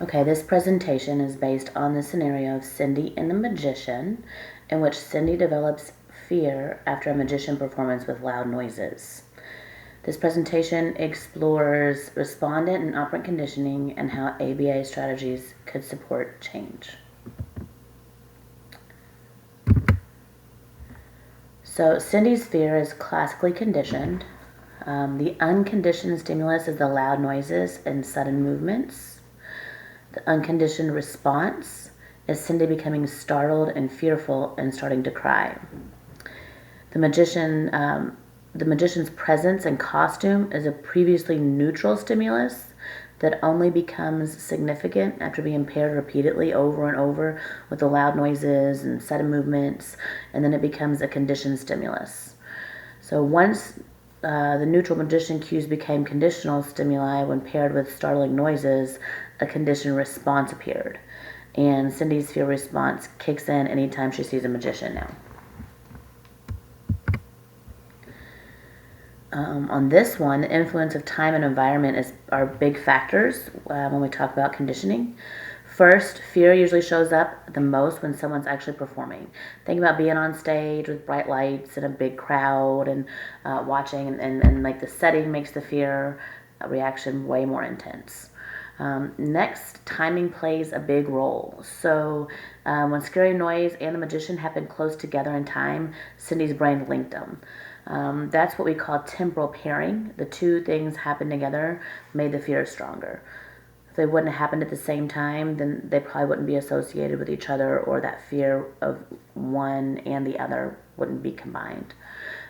Okay, this presentation is based on the scenario of Cindy and the magician, in which Cindy develops fear after a magician performance with loud noises. This presentation explores respondent and operant conditioning and how ABA strategies could support change. So Cindy's fear is classically conditioned. The unconditioned stimulus is the loud noises and sudden movements. The unconditioned response is Cindy becoming startled and fearful and starting to cry. The magician's presence and costume is a previously neutral stimulus that only becomes significant after being paired repeatedly over and over with the loud noises and sudden movements, and then it becomes a conditioned stimulus. So once the neutral magician cues became conditional stimuli when paired with startling noises, a conditioned response appeared. And Cindy's fear response kicks in anytime she sees a magician now. On this one, the influence of time and environment are big factors when we talk about conditioning. First, fear usually shows up the most when someone's actually performing. Think about being on stage with bright lights and a big crowd and watching, and like the setting makes the fear reaction way more intense. Next, timing plays a big role. So when Scary Noise and the magician happened close together in time, Cindy's brain linked them. That's what we call temporal pairing. The two things happened together made the fear stronger. If they wouldn't have happened at the same time, then they probably wouldn't be associated with each other, or that fear of one and the other wouldn't be combined.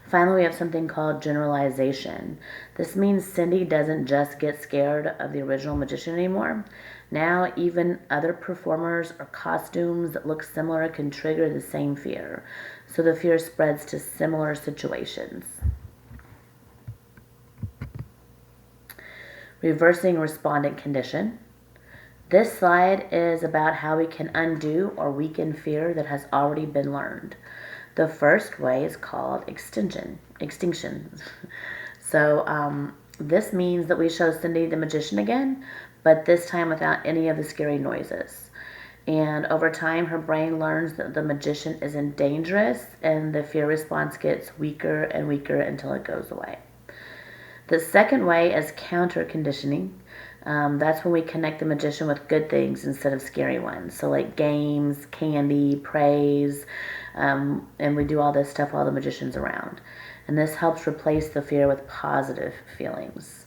Finally, we have something called generalization. This means Cindy doesn't just get scared of the original magician anymore. Now, even other performers or costumes that look similar can trigger the same fear. So the fear spreads to similar situations. Reversing respondent condition. This slide is about how we can undo or weaken fear that has already been learned. The first way is called extinction. So this means that we show Cindy the magician again, but this time without any of the scary noises. And over time, her brain learns that the magician isn't dangerous, and the fear response gets weaker and weaker until it goes away. The second way is counter conditioning. That's when we connect the magician with good things instead of scary ones. So like games, candy, praise, and we do all this stuff while the magician's around. And this helps replace the fear with positive feelings.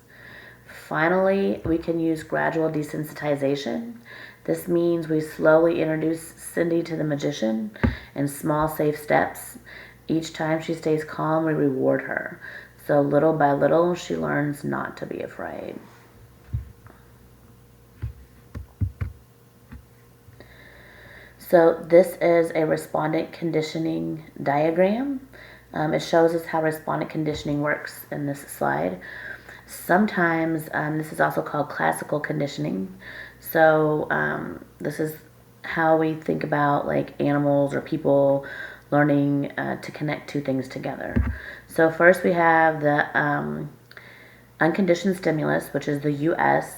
Finally, we can use gradual desensitization. This means we slowly introduce Cindy to the magician in small, safe steps. Each time she stays calm, we reward her. So little by little, she learns not to be afraid. So this is a respondent conditioning diagram. It shows us how respondent conditioning works in this slide. Sometimes this is also called classical conditioning. So this is how we think about like animals or people learning to connect two things together. So first we have the unconditioned stimulus, which is the US.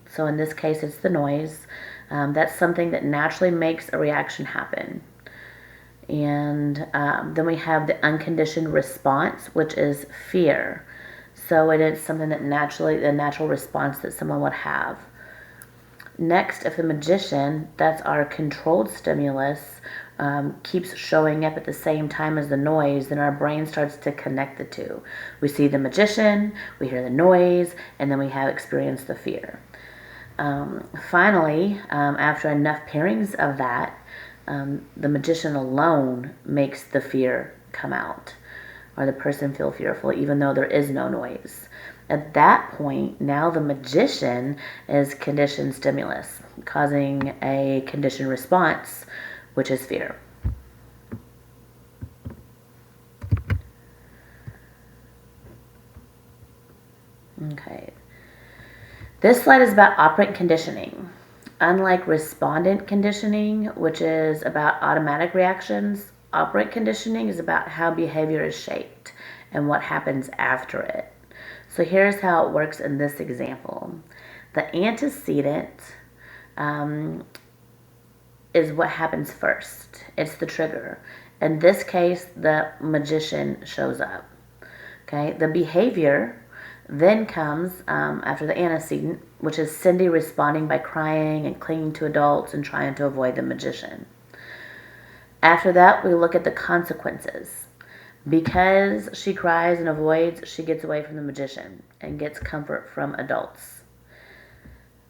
So in this case, it's the noise. That's something that naturally makes a reaction happen. And then we have the unconditioned response, which is fear. So it is something that the natural response that someone would have. Next, if the magician, that's our controlled stimulus, keeps showing up at the same time as the noise, then our brain starts to connect the two. We see the magician, we hear the noise, and then we have experienced the fear. Finally, after enough pairings of that, the magician alone makes the fear come out, or the person feel fearful even though there is no noise. At that point, now the magician is conditioned stimulus, causing a conditioned response, which is fear. Okay. This slide is about operant conditioning. Unlike respondent conditioning, which is about automatic reactions, operant conditioning is about how behavior is shaped and what happens after it. So here's how it works in this example. The antecedent is what happens first. It's the trigger. In this case, the magician shows up. Okay, the behavior then comes after the antecedent, which is Cindy responding by crying and clinging to adults and trying to avoid the magician. After that, we look at the consequences. Because she cries and avoids, she gets away from the magician and gets comfort from adults.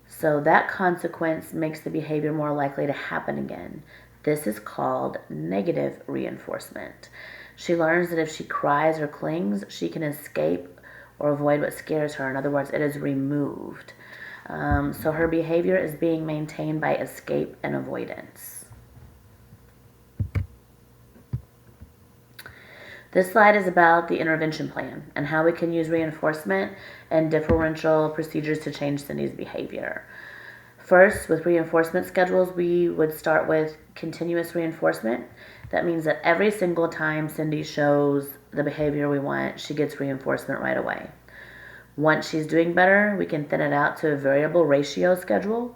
So that consequence makes the behavior more likely to happen again. This is called negative reinforcement. She learns that if she cries or clings, she can escape or avoid what scares her. In other words, it is removed. So her behavior is being maintained by escape and avoidance. This slide is about the intervention plan and how we can use reinforcement and differential procedures to change Cindy's behavior. First, with reinforcement schedules, we would start with continuous reinforcement. That means that every single time Cindy shows the behavior we want, she gets reinforcement right away. Once she's doing better, we can thin it out to a variable ratio schedule.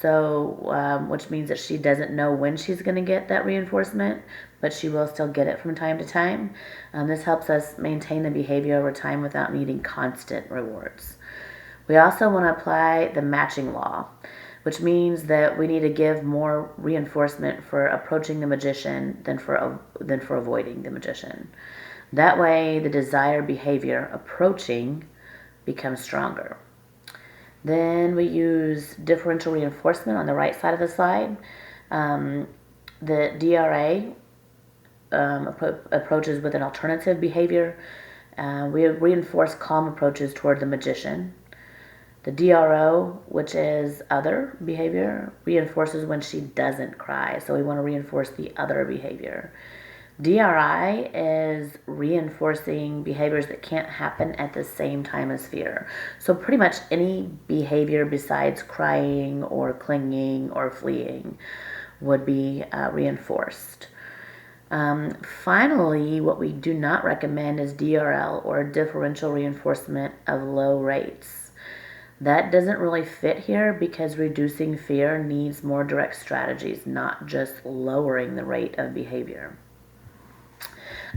So, which means that she doesn't know when she's going to get that reinforcement, but she will still get it from time to time. This helps us maintain the behavior over time without needing constant rewards. We also want to apply the matching law, which means that we need to give more reinforcement for approaching the magician than for avoiding the magician. That way, the desired behavior, approaching, becomes stronger. Then we use differential reinforcement on the right side of the slide. The DRA approaches with an alternative behavior. We reinforce calm approaches toward the magician. The DRO, which is other behavior, reinforces when she doesn't cry. So we want to reinforce the other behavior. DRI is reinforcing behaviors that can't happen at the same time as fear. So pretty much any behavior besides crying or clinging or fleeing would be reinforced. Finally, what we do not recommend is DRL, or differential reinforcement of low rates. That doesn't really fit here because reducing fear needs more direct strategies, not just lowering the rate of behavior.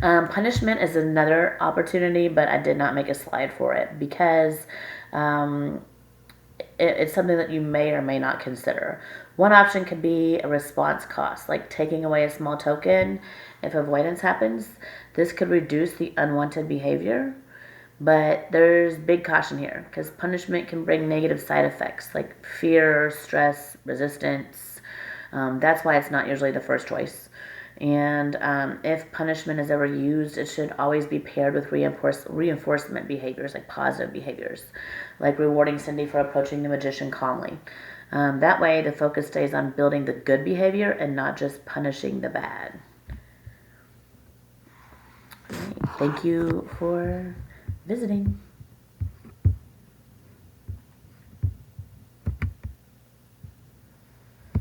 Punishment is another opportunity, but I did not make a slide for it because it's something that you may or may not consider. One option could be a response cost, like taking away a small token if avoidance happens. This could reduce the unwanted behavior, but there's big caution here because punishment can bring negative side effects like fear, stress, resistance. That's why it's not usually the first choice. And if punishment is ever used, it should always be paired with reinforcement behaviors, like positive behaviors, like rewarding Cindy for approaching the magician calmly. That way, the focus stays on building the good behavior and not just punishing the bad. Thank you for visiting.